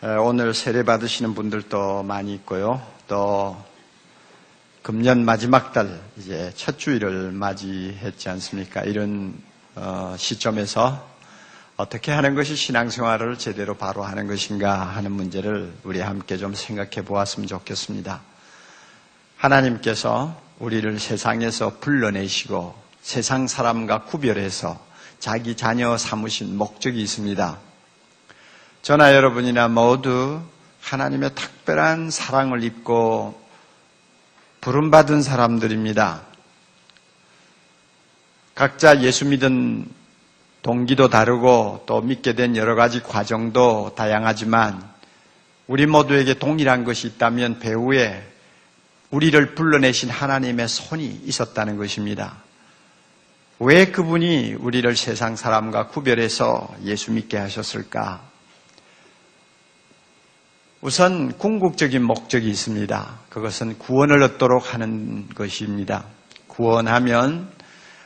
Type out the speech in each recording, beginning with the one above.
오늘 세례 받으시는 분들도 많이 있고요. 또 금년 마지막 달 이제 첫 주일을 맞이했지 않습니까? 이런 시점에서 어떻게 하는 것이 신앙생활을 제대로 바로 하는 것인가 하는 문제를 우리 함께 좀 생각해 보았으면 좋겠습니다. 하나님께서 우리를 세상에서 불러내시고 세상 사람과 구별해서 자기 자녀 삼으신 목적이 있습니다. 저나 여러분이나 모두 하나님의 특별한 사랑을 입고 부름받은 사람들입니다. 각자 예수 믿은 동기도 다르고 또 믿게 된 여러 가지 과정도 다양하지만 우리 모두에게 동일한 것이 있다면 배후에 우리를 불러내신 하나님의 손이 있었다는 것입니다. 왜 그분이 우리를 세상 사람과 구별해서 예수 믿게 하셨을까? 우선 궁극적인 목적이 있습니다. 그것은 구원을 얻도록 하는 것입니다. 구원하면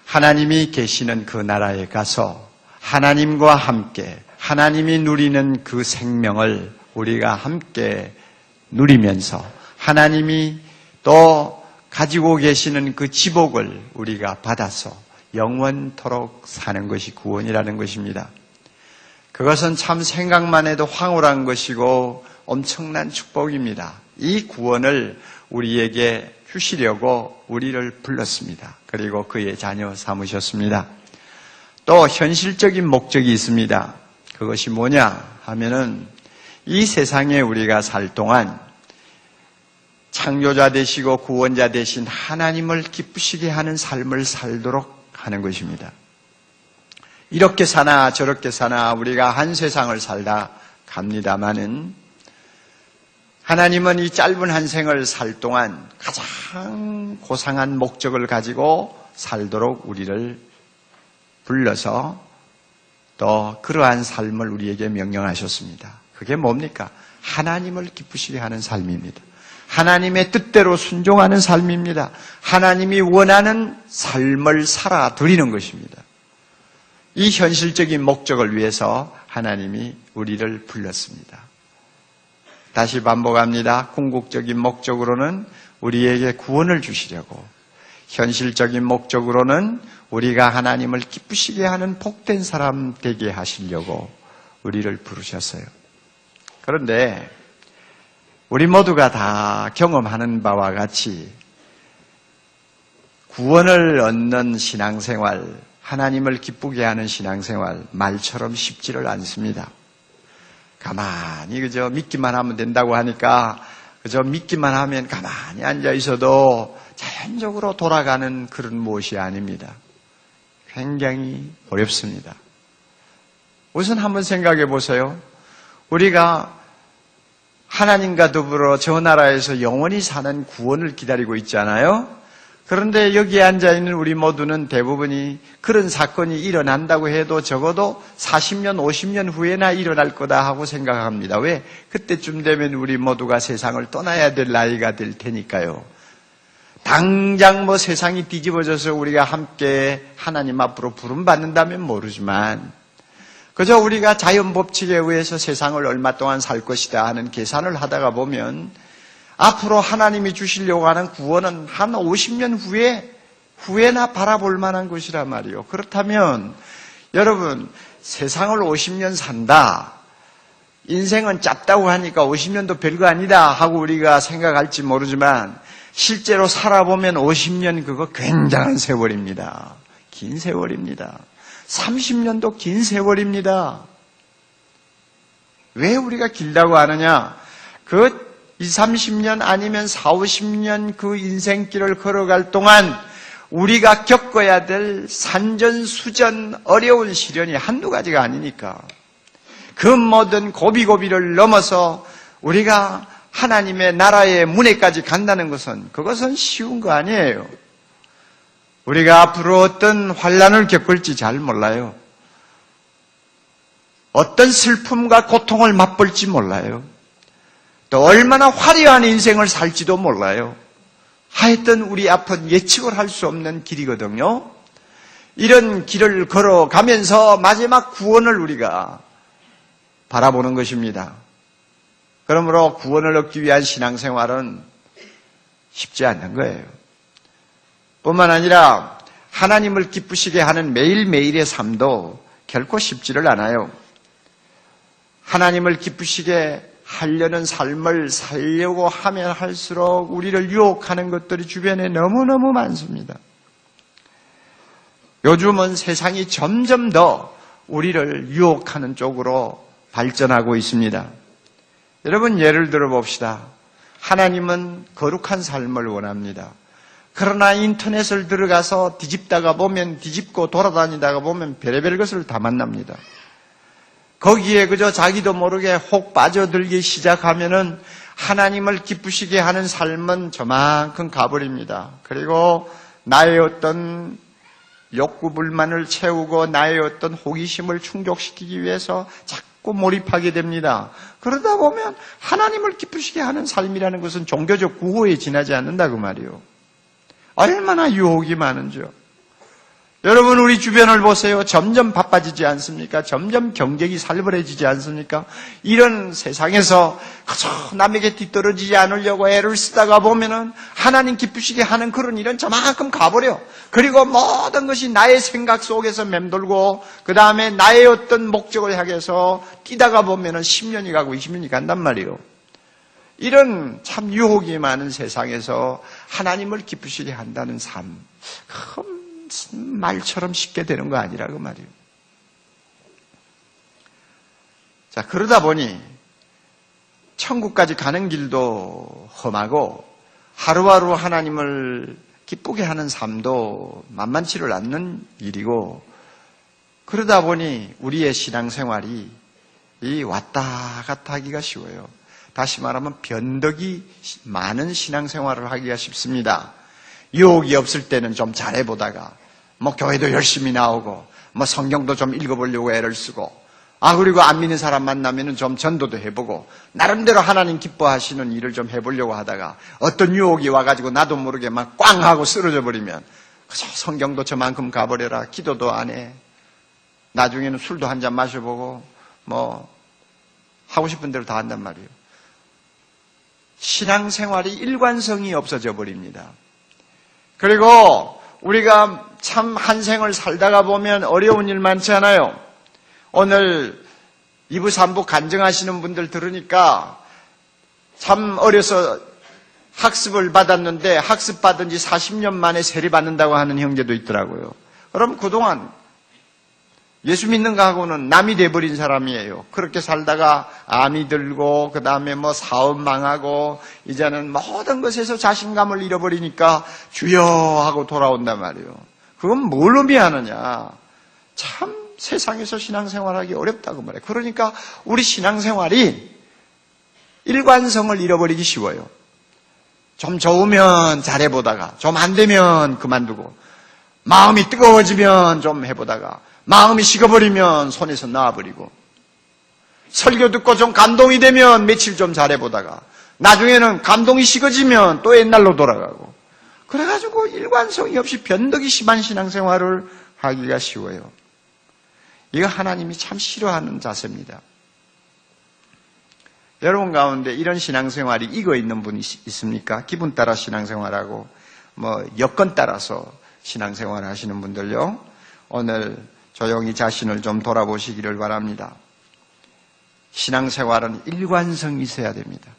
하나님이 계시는 그 나라에 가서 하나님과 함께 하나님이 누리는 그 생명을 우리가 함께 누리면서 하나님이 또 가지고 계시는 그 지복을 우리가 받아서 영원토록 사는 것이 구원이라는 것입니다. 그것은 참 생각만 해도 황홀한 것이고 엄청난 축복입니다. 이 구원을 우리에게 주시려고 우리를 불렀습니다. 그리고 그의 자녀 삼으셨습니다. 또 현실적인 목적이 있습니다. 그것이 뭐냐 하면은 이 세상에 우리가 살 동안 창조자 되시고 구원자 되신 하나님을 기쁘시게 하는 삶을 살도록 하는 것입니다. 이렇게 사나 저렇게 사나 우리가 한 세상을 살다 갑니다마는 하나님은 이 짧은 한 생을 살 동안 가장 고상한 목적을 가지고 살도록 우리를 불러서 또 그러한 삶을 우리에게 명령하셨습니다. 그게 뭡니까? 하나님을 기쁘시게 하는 삶입니다. 하나님의 뜻대로 순종하는 삶입니다. 하나님이 원하는 삶을 살아 드리는 것입니다. 이 현실적인 목적을 위해서 하나님이 우리를 불렀습니다. 다시 반복합니다. 궁극적인 목적으로는 우리에게 구원을 주시려고, 현실적인 목적으로는 우리가 하나님을 기쁘시게 하는 복된 사람 되게 하시려고 우리를 부르셨어요. 그런데 우리 모두가 다 경험하는 바와 같이 구원을 얻는 신앙생활, 하나님을 기쁘게 하는 신앙생활, 말처럼 쉽지를 않습니다. 가만히 그저 믿기만 하면 된다고 하니까 그저 믿기만 하면 가만히 앉아 있어도 자연적으로 돌아가는 그런 무엇이 아닙니다. 굉장히 어렵습니다. 우선 한번 생각해 보세요. 우리가 하나님과 더불어 저 나라에서 영원히 사는 구원을 기다리고 있잖아요. 그런데 여기에 앉아있는 우리 모두는 대부분이 그런 사건이 일어난다고 해도 적어도 40년, 50년 후에나 일어날 거다 하고 생각합니다. 왜? 그때쯤 되면 우리 모두가 세상을 떠나야 될 나이가 될 테니까요. 당장 뭐 세상이 뒤집어져서 우리가 함께 하나님 앞으로 부름받는다면 모르지만 그저 우리가 자연 법칙에 의해서 세상을 얼마 동안 살 것이다 하는 계산을 하다가 보면 앞으로 하나님이 주시려고 하는 구원은 한 50년 후에나 바라볼 만한 것이란 말이에요. 그렇다면 여러분, 세상을 50년 산다, 인생은 짧다고 하니까 50년도 별거 아니다 하고 우리가 생각할지 모르지만 실제로 살아보면 50년 그거 굉장한 세월입니다. 긴 세월입니다. 30년도 긴 세월입니다. 왜 우리가 길다고 하느냐? 그 20, 30년 아니면 40, 50년 그 인생길을 걸어갈 동안 우리가 겪어야 될 산전수전 어려운 시련이 한두 가지가 아니니까 그 모든 고비고비를 넘어서 우리가 하나님의 나라의 문에까지 간다는 것은 그것은 쉬운 거 아니에요. 우리가 앞으로 어떤 환난을 겪을지 잘 몰라요. 어떤 슬픔과 고통을 맛볼지 몰라요. 또 얼마나 화려한 인생을 살지도 몰라요. 하여튼 우리 앞은 예측을 할 수 없는 길이거든요. 이런 길을 걸어가면서 마지막 구원을 우리가 바라보는 것입니다. 그러므로 구원을 얻기 위한 신앙생활은 쉽지 않는 거예요. 뿐만 아니라 하나님을 기쁘시게 하는 매일매일의 삶도 결코 쉽지를 않아요. 하나님을 기쁘시게 하려는 삶을 살려고 하면 할수록 우리를 유혹하는 것들이 주변에 너무너무 많습니다. 요즘은 세상이 점점 더 우리를 유혹하는 쪽으로 발전하고 있습니다. 여러분, 예를 들어 봅시다. 하나님은 거룩한 삶을 원합니다. 그러나 인터넷을 들어가서 뒤집다가 보면, 뒤집고 돌아다니다가 보면 별의별 것을 다 만납니다. 거기에 그저 자기도 모르게 혹 빠져들기 시작하면은 하나님을 기쁘시게 하는 삶은 저만큼 가버립니다. 그리고 나의 어떤 욕구 불만을 채우고 나의 어떤 호기심을 충족시키기 위해서 자꾸 몰입하게 됩니다. 그러다 보면 하나님을 기쁘시게 하는 삶이라는 것은 종교적 구호에 지나지 않는다 그 말이에요. 얼마나 유혹이 많은지요. 여러분, 우리 주변을 보세요. 점점 바빠지지 않습니까? 점점 경쟁이 살벌해지지 않습니까? 이런 세상에서 그저 남에게 뒤떨어지지 않으려고 애를 쓰다가 보면은 하나님 기쁘시게 하는 그런 일은 저만큼 가버려. 그리고 모든 것이 나의 생각 속에서 맴돌고 그 다음에 나의 어떤 목적을 향해서 뛰다가 보면은 10년이 가고 20년이 간단 말이에요. 이런 참 유혹이 많은 세상에서 하나님을 기쁘시게 한다는 삶, 말처럼 쉽게 되는 거 아니라고 말이에요. 자, 그러다 보니 천국까지 가는 길도 험하고 하루하루 하나님을 기쁘게 하는 삶도 만만치를 않는 일이고, 그러다 보니 우리의 신앙생활이 왔다 갔다 하기가 쉬워요. 다시 말하면 변덕이 많은 신앙생활을 하기가 쉽습니다. 유혹이 없을 때는 좀 잘해보다가 교회도 열심히 나오고 성경도 좀 읽어보려고 애를 쓰고 그리고 안 믿는 사람 만나면은 좀 전도도 해보고 나름대로 하나님 기뻐하시는 일을 좀 해보려고 하다가 어떤 유혹이 와가지고 나도 모르게 막 꽝 하고 쓰러져 버리면 그저 성경도 저만큼 가버려라, 기도도 안 해, 나중에는 술도 한 잔 마셔보고 하고 싶은 대로 다 한단 말이에요. 신앙생활이 일관성이 없어져 버립니다. 그리고 우리가 참 한 생을 살다가 보면 어려운 일 많지 않아요? 오늘 2부 3부 간증하시는 분들 들으니까 참 어려서 학습을 받았는데 학습받은 지 40년 만에 세례 받는다고 하는 형제도 있더라고요. 그럼 그동안 예수 믿는 거하고는 남이 돼버린 사람이에요. 그렇게 살다가 암이 들고 그 다음에 사업 망하고 이제는 모든 것에서 자신감을 잃어버리니까 주여 하고 돌아온단 말이에요. 그건 뭘 의미하느냐. 참 세상에서 신앙생활하기 어렵다고 말해요. 그러니까 우리 신앙생활이 일관성을 잃어버리기 쉬워요. 좀 좋으면 잘해보다가 좀 안 되면 그만두고 마음이 뜨거워지면 좀 해보다가 마음이 식어버리면 손에서 놔버리고 설교 듣고 좀 감동이 되면 며칠 좀 잘해보다가 나중에는 감동이 식어지면 또 옛날로 돌아가고 그래가지고 일관성이 없이 변덕이 심한 신앙생활을 하기가 쉬워요. 이거 하나님이 참 싫어하는 자세입니다. 여러분 가운데 이런 신앙생활이 익어 있는 분이 있습니까? 기분 따라 신앙생활하고 여건 따라서 신앙생활 하시는 분들요, 오늘 조용히 자신을 좀 돌아보시기를 바랍니다. 신앙생활은 일관성이 있어야 됩니다.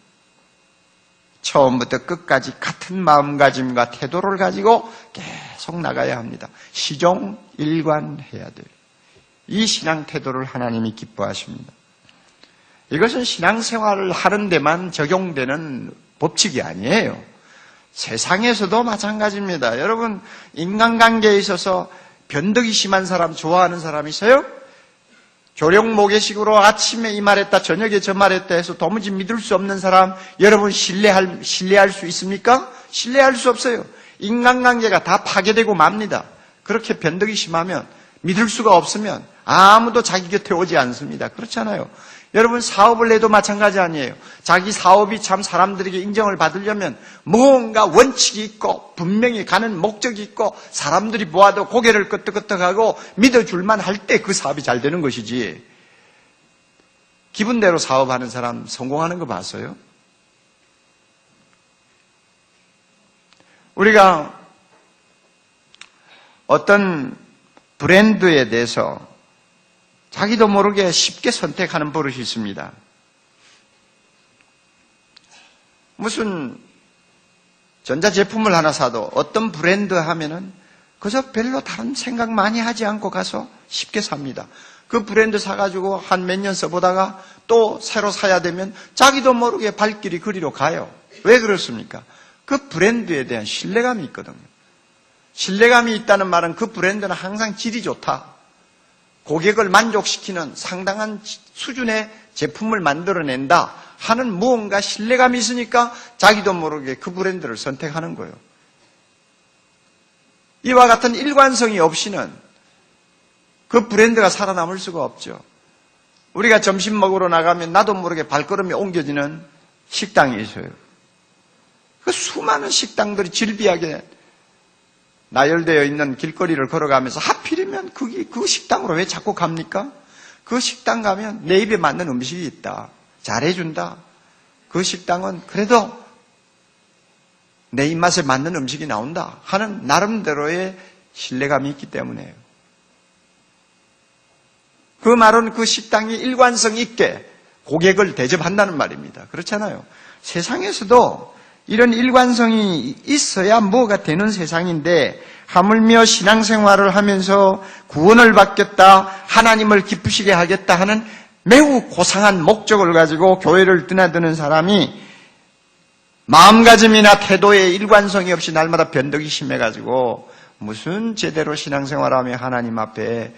처음부터 끝까지 같은 마음가짐과 태도를 가지고 계속 나가야 합니다. 시종일관해야 돼요. 이 신앙 태도를 하나님이 기뻐하십니다. 이것은 신앙생활을 하는 데만 적용되는 법칙이 아니에요. 세상에서도 마찬가지입니다. 여러분, 인간관계에 있어서 변덕이 심한 사람, 좋아하는 사람 있어요? 조룡모계식으로 아침에 이 말했다, 저녁에 저 말했다 해서 도무지 믿을 수 없는 사람, 여러분 신뢰할 수 있습니까? 신뢰할 수 없어요. 인간관계가 다 파괴되고 맙니다. 그렇게 변덕이 심하면, 믿을 수가 없으면 아무도 자기 곁에 오지 않습니다. 그렇잖아요. 여러분, 사업을 해도 마찬가지 아니에요. 자기 사업이 참 사람들에게 인정을 받으려면 뭔가 원칙이 있고 분명히 가는 목적이 있고 사람들이 보아도 고개를 끄덕끄덕하고 믿어줄만 할 때 그 사업이 잘 되는 것이지, 기분대로 사업하는 사람 성공하는 거 봤어요? 우리가 어떤 브랜드에 대해서 자기도 모르게 쉽게 선택하는 버릇이 있습니다. 무슨 전자제품을 하나 사도 어떤 브랜드 하면은 그저 별로 다른 생각 많이 하지 않고 가서 쉽게 삽니다. 그 브랜드 사가지고 한 몇 년 써보다가 또 새로 사야 되면 자기도 모르게 발길이 그리로 가요. 왜 그렇습니까? 그 브랜드에 대한 신뢰감이 있거든요. 신뢰감이 있다는 말은 그 브랜드는 항상 질이 좋다. 고객을 만족시키는 상당한 수준의 제품을 만들어낸다 하는 무언가 신뢰감이 있으니까 자기도 모르게 그 브랜드를 선택하는 거예요. 이와 같은 일관성이 없이는 그 브랜드가 살아남을 수가 없죠. 우리가 점심 먹으러 나가면 나도 모르게 발걸음이 옮겨지는 식당이 있어요. 그 수많은 식당들이 질비하게 나열되어 있는 길거리를 걸어가면서 하필이면 그 식당으로 왜 자꾸 갑니까? 그 식당 가면 내 입에 맞는 음식이 있다. 잘해준다. 그 식당은 그래도 내 입맛에 맞는 음식이 나온다 하는 나름대로의 신뢰감이 있기 때문에요. 그 말은 그 식당이 일관성 있게 고객을 대접한다는 말입니다. 그렇잖아요. 세상에서도 이런 일관성이 있어야 뭐가 되는 세상인데 하물며 신앙생활을 하면서 구원을 받겠다, 하나님을 기쁘시게 하겠다 하는 매우 고상한 목적을 가지고 교회를 드나드는 사람이 마음가짐이나 태도에 일관성이 없이 날마다 변덕이 심해가지고 무슨 제대로 신앙생활하며 하나님 앞에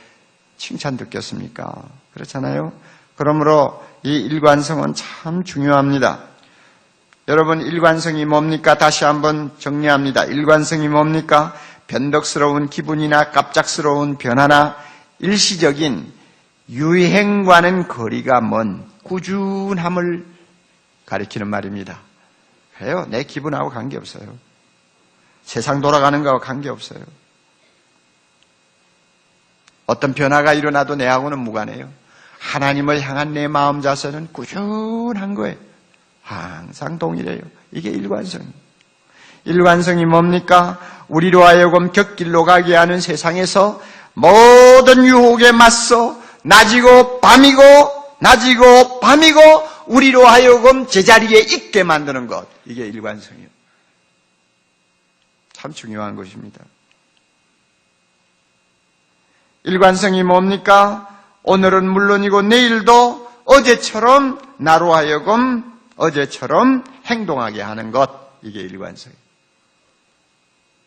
칭찬 듣겠습니까? 그렇잖아요. 그러므로 이 일관성은 참 중요합니다. 여러분, 일관성이 뭡니까? 다시 한번 정리합니다. 일관성이 뭡니까? 변덕스러운 기분이나 갑작스러운 변화나 일시적인 유행과는 거리가 먼 꾸준함을 가리키는 말입니다. 그래요. 내 기분하고 관계없어요. 세상 돌아가는 거하고 관계없어요. 어떤 변화가 일어나도 내하고는 무관해요. 하나님을 향한 내 마음 자세는 꾸준한 거예요. 항상 동일해요. 이게 일관성이에요. 일관성이 뭡니까? 우리로 하여금 곁길로 가게 하는 세상에서 모든 유혹에 맞서 낮이고 밤이고 우리로 하여금 제자리에 있게 만드는 것. 이게 일관성이에요. 참 중요한 것입니다. 일관성이 뭡니까? 오늘은 물론이고 내일도 어제처럼 나로 하여금 어제처럼 행동하게 하는 것. 이게 일관성이에요.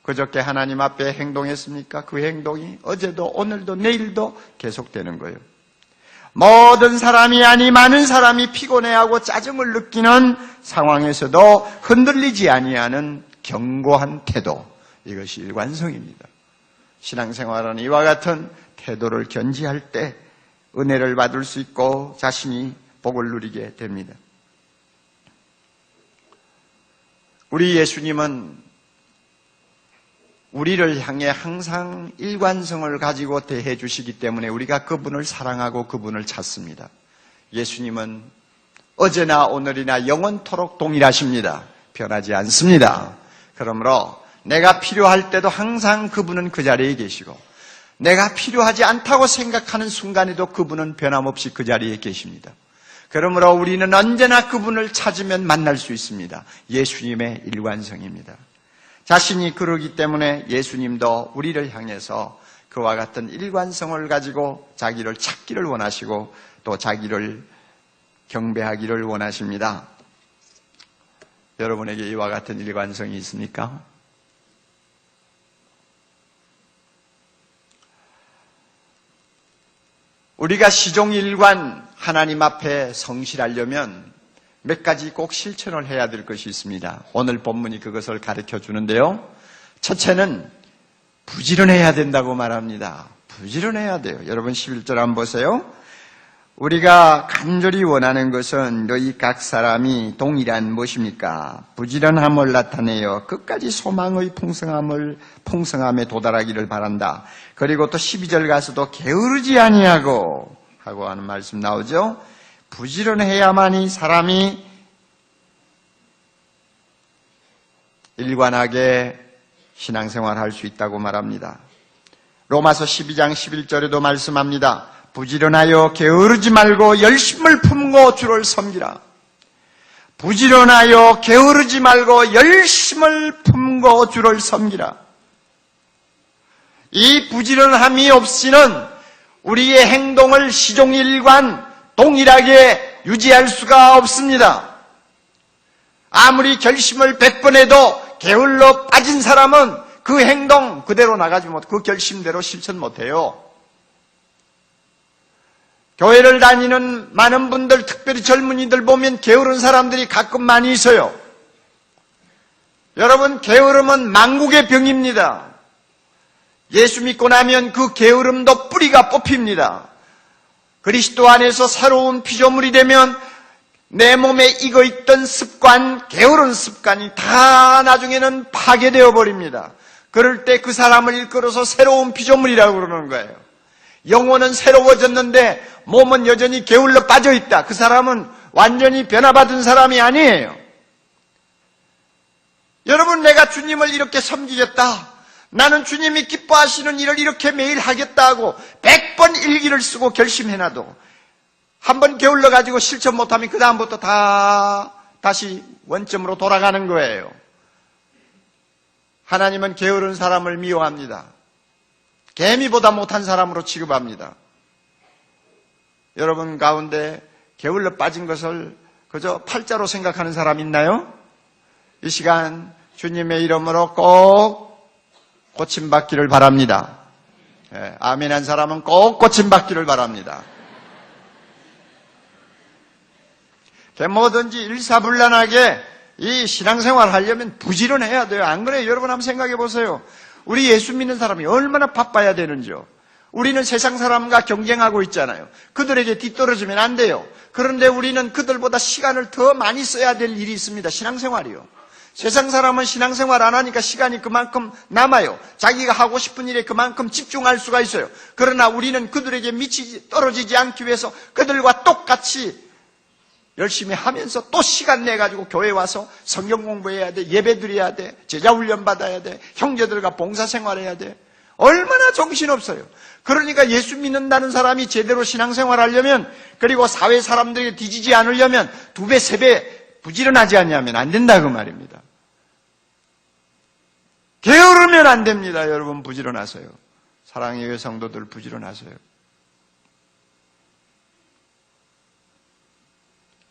그저께 하나님 앞에 행동했습니까? 그 행동이 어제도 오늘도 내일도 계속되는 거예요. 모든 사람이 아니 많은 사람이 피곤해하고 짜증을 느끼는 상황에서도 흔들리지 아니하는 견고한 태도. 이것이 일관성입니다. 신앙생활은 이와 같은 태도를 견지할 때 은혜를 받을 수 있고 자신이 복을 누리게 됩니다. 우리 예수님은 우리를 향해 항상 일관성을 가지고 대해 주시기 때문에 우리가 그분을 사랑하고 그분을 찾습니다. 예수님은 어제나 오늘이나 영원토록 동일하십니다. 변하지 않습니다. 그러므로 내가 필요할 때도 항상 그분은 그 자리에 계시고 내가 필요하지 않다고 생각하는 순간에도 그분은 변함없이 그 자리에 계십니다. 그러므로 우리는 언제나 그분을 찾으면 만날 수 있습니다. 예수님의 일관성입니다. 자신이 그러기 때문에 예수님도 우리를 향해서 그와 같은 일관성을 가지고 자기를 찾기를 원하시고 또 자기를 경배하기를 원하십니다. 여러분에게 이와 같은 일관성이 있습니까? 우리가 시종일관 하나님 앞에 성실하려면 몇 가지 꼭 실천을 해야 될 것이 있습니다. 오늘 본문이 그것을 가르쳐 주는데요. 첫째는 부지런해야 된다고 말합니다. 부지런해야 돼요. 여러분 11절 한번 보세요. 우리가 간절히 원하는 것은 너희 각 사람이 동일한 무엇입니까? 부지런함을 나타내어 끝까지 소망의 풍성함에 도달하기를 바란다. 그리고 또 12절 가서도 게으르지 아니하고 하고 하는 말씀 나오죠. 부지런해야만이 사람이 일관하게 신앙생활할 수 있다고 말합니다. 로마서 12장 11절에도 말씀합니다. 부지런하여 게으르지 말고 열심을 품고 주를 섬기라. 부지런하여 게으르지 말고 열심을 품고 주를 섬기라. 이 부지런함이 없이는 우리의 행동을 시종일관 동일하게 유지할 수가 없습니다. 아무리 결심을 100번 해도 게을러 빠진 사람은 그 행동 그대로 나가지 못, 그 결심대로 실천 못해요. 교회를 다니는 많은 분들, 특별히 젊은이들 보면 게으른 사람들이 가끔 많이 있어요. 여러분, 게으름은 만국의 병입니다. 예수 믿고 나면 그 게으름도 뿌리가 뽑힙니다. 그리스도 안에서 새로운 피조물이 되면 내 몸에 익어있던 습관, 게으른 습관이 다 나중에는 파괴되어 버립니다. 그럴 때 그 사람을 일컬어서 새로운 피조물이라고 그러는 거예요. 영혼은 새로워졌는데 몸은 여전히 게을러 빠져있다. 그 사람은 완전히 변화받은 사람이 아니에요. 여러분, 내가 주님을 이렇게 섬기겠다. 나는 주님이 기뻐하시는 일을 이렇게 매일 하겠다고 100번 일기를 쓰고 결심해놔도 한번 게을러가지고 실천 못하면 그 다음부터 다시 원점으로 돌아가는 거예요. 하나님은 게으른 사람을 미워합니다. 개미보다 못한 사람으로 취급합니다. 여러분 가운데 게을러 빠진 것을 그저 팔자로 생각하는 사람 있나요? 이 시간 주님의 이름으로 꼭 고침받기를 바랍니다. 아멘한 사람은 꼭 고침받기를 바랍니다. 뭐든지 일사불란하게 이 신앙생활 하려면 부지런해야 돼요. 안 그래요? 여러분 한번 생각해 보세요. 우리 예수 믿는 사람이 얼마나 바빠야 되는지요. 우리는 세상 사람과 경쟁하고 있잖아요. 그들에게 뒤떨어지면 안 돼요. 그런데 우리는 그들보다 시간을 더 많이 써야 될 일이 있습니다. 신앙생활이요. 세상 사람은 신앙생활 안 하니까 시간이 그만큼 남아요. 자기가 하고 싶은 일에 그만큼 집중할 수가 있어요. 그러나 우리는 그들에게 떨어지지 않기 위해서 그들과 똑같이 열심히 하면서 또 시간 내가지고 교회 와서 성경 공부해야 돼, 예배 드려야 돼, 제자 훈련 받아야 돼, 형제들과 봉사생활해야 돼. 얼마나 정신없어요. 그러니까 예수 믿는다는 사람이 제대로 신앙생활 하려면, 그리고 사회 사람들에게 뒤지지 않으려면 2배, 3배 부지런하지 않냐면 안 된다 그 말입니다. 게으르면 안 됩니다. 여러분 부지런하세요. 사랑의 교회 성도들 부지런하세요.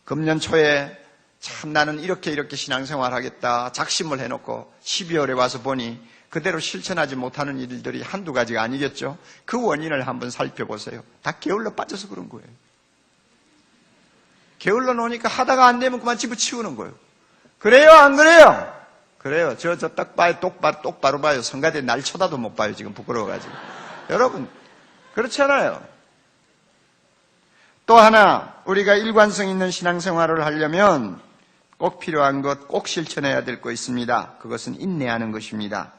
금년 초에 참 나는 이렇게 신앙생활 하겠다 작심을 해놓고 12월에 와서 보니 그대로 실천하지 못하는 일들이 한두 가지가 아니겠죠. 그 원인을 한번 살펴보세요. 다 게을러 빠져서 그런 거예요. 게을러 놓으니까 하다가 안 되면 그만 집어치우는 거예요. 그래요? 안 그래요? 그래요. 저 딱 봐요. 똑바로 봐요. 성가대 날 쳐다도 못 봐요. 지금 부끄러워가지고. 여러분, 그렇잖아요. 또 하나, 우리가 일관성 있는 신앙생활을 하려면 꼭 필요한 것, 꼭 실천해야 될 거 있습니다. 그것은 인내하는 것입니다.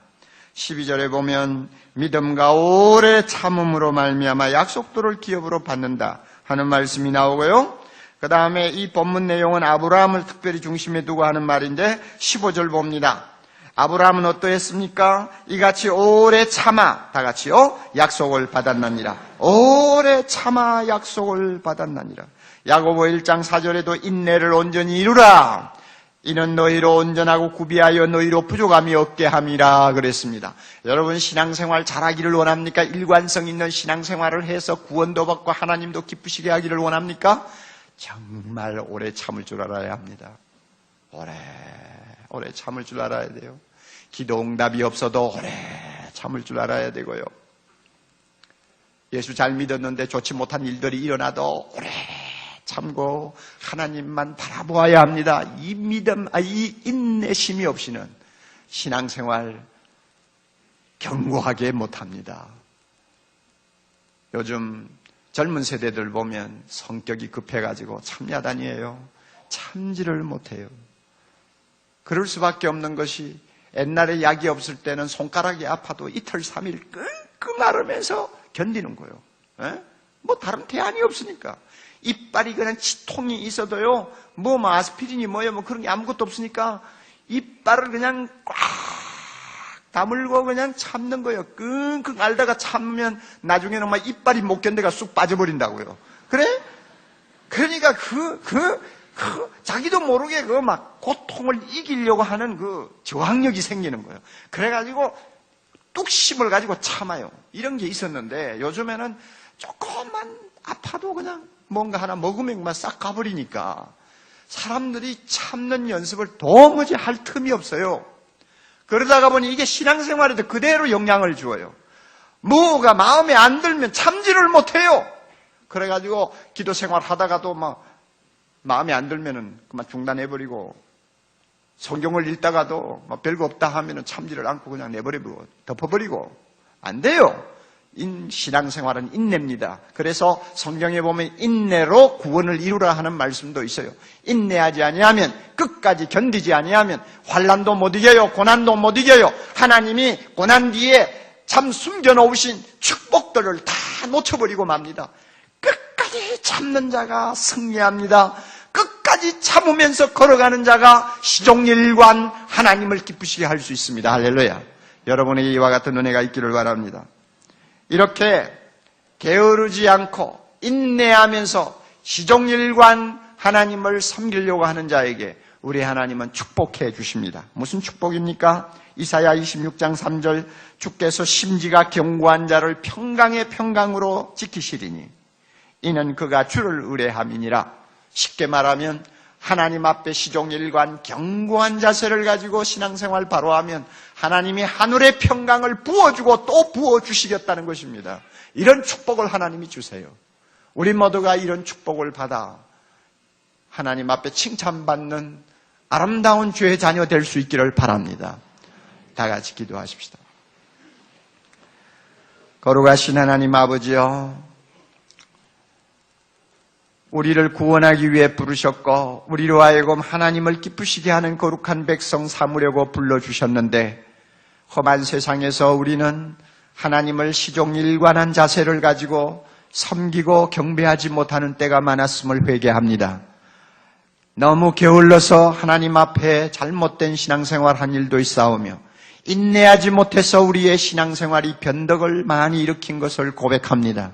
12절에 보면 믿음과 오래 참음으로 말미암아 약속들을 기업으로 받는다 하는 말씀이 나오고요. 그 다음에 이 본문 내용은 아브라함을 특별히 중심에 두고 하는 말인데 15절 봅니다. 아브라함은 어떠했습니까? 이같이 오래 참아, 다 같이요, 약속을 받았나니라. 오래 참아 약속을 받았나니라. 야고보 1장 4절에도 인내를 온전히 이루라. 이는 너희로 온전하고 구비하여 너희로 부족함이 없게 함이라 그랬습니다. 여러분 신앙생활 잘하기를 원합니까? 일관성 있는 신앙생활을 해서 구원도 받고 하나님도 기쁘시게 하기를 원합니까? 정말 오래 참을 줄 알아야 합니다. 오래 참을 줄 알아야 돼요. 기도 응답이 없어도 오래 참을 줄 알아야 되고요. 예수 잘 믿었는데 좋지 못한 일들이 일어나도 오래 참고 하나님만 바라보아야 합니다. 이 믿음, 이 인내심이 없이는 신앙생활 견고하게 못합니다. 요즘 젊은 세대들 보면 성격이 급해가지고 참야단이에요. 참지를 못해요. 그럴 수밖에 없는 것이 옛날에 약이 없을 때는 손가락이 아파도 이틀, 3일 끙끙 앓으면서 견디는 거예요. 뭐 다른 대안이 없으니까. 이빨이 그냥 치통이 있어도요, 뭐 아스피린이 뭐예요, 뭐 그런 게 아무것도 없으니까 이빨을 그냥 꽉 다물고 그냥 참는 거예요. 끙끙 앓다가 참으면 나중에는 막 이빨이 못 견뎌가 쑥 빠져버린다고요. 그래? 그러니까 자기도 모르게 그 막 고통을 이기려고 하는 그 저항력이 생기는 거예요. 그래가지고 뚝심을 가지고 참아요. 이런 게 있었는데 요즘에는 조금만 아파도 그냥 뭔가 하나 먹으면 그만 싹 가버리니까 사람들이 참는 연습을 도무지 할 틈이 없어요. 그러다가 보니 이게 신앙생활에도 그대로 영향을 주어요. 뭐가 마음에 안 들면 참지를 못해요. 그래가지고 기도 생활 하다가도 막 마음에 안 들면은 그만 중단해버리고, 성경을 읽다가도 막 별거 없다 하면은 참지를 않고 그냥 내버리고 덮어버리고. 안 돼요. 신앙생활은 인내입니다. 그래서 성경에 보면 인내로 구원을 이루라 하는 말씀도 있어요. 인내하지 아니하면, 끝까지 견디지 아니하면 환난도 못 이겨요. 고난도 못 이겨요. 하나님이 고난 뒤에 참 숨겨놓으신 축복들을 다 놓쳐버리고 맙니다. 끝까지 참는 자가 승리합니다. 끝까지 참으면서 걸어가는 자가 시종일관 하나님을 기쁘시게 할 수 있습니다. 할렐루야. 여러분에게 이와 같은 은혜가 있기를 바랍니다. 이렇게 게으르지 않고 인내하면서 시종일관 하나님을 섬기려고 하는 자에게 우리 하나님은 축복해 주십니다. 무슨 축복입니까? 이사야 26장 3절, 주께서 심지가 견고한 자를 평강의 평강으로 지키시리니 이는 그가 주를 의뢰함이니라. 쉽게 말하면 하나님 앞에 시종일관 견고한 자세를 가지고 신앙생활 바로 하면 하나님이 하늘의 평강을 부어주고 또 부어주시겠다는 것입니다. 이런 축복을 하나님이 주세요. 우리 모두가 이런 축복을 받아 하나님 앞에 칭찬받는 아름다운 주의 자녀 될 수 있기를 바랍니다. 다 같이 기도하십시다. 거룩하신 하나님 아버지여, 우리를 구원하기 위해 부르셨고 우리로 하여금 하나님을 기쁘시게 하는 거룩한 백성 삼으려고 불러주셨는데, 험한 세상에서 우리는 하나님을 시종일관한 자세를 가지고 섬기고 경배하지 못하는 때가 많았음을 회개합니다. 너무 게을러서 하나님 앞에 잘못된 신앙생활 한 일도 있사오며 인내하지 못해서 우리의 신앙생활이 변덕을 많이 일으킨 것을 고백합니다.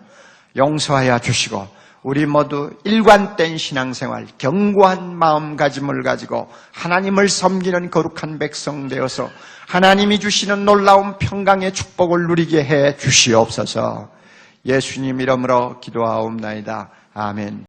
용서하여 주시고 우리 모두 일관된 신앙생활, 견고한 마음가짐을 가지고 하나님을 섬기는 거룩한 백성 되어서 하나님이 주시는 놀라운 평강의 축복을 누리게 해 주시옵소서. 예수님 이름으로 기도하옵나이다. 아멘.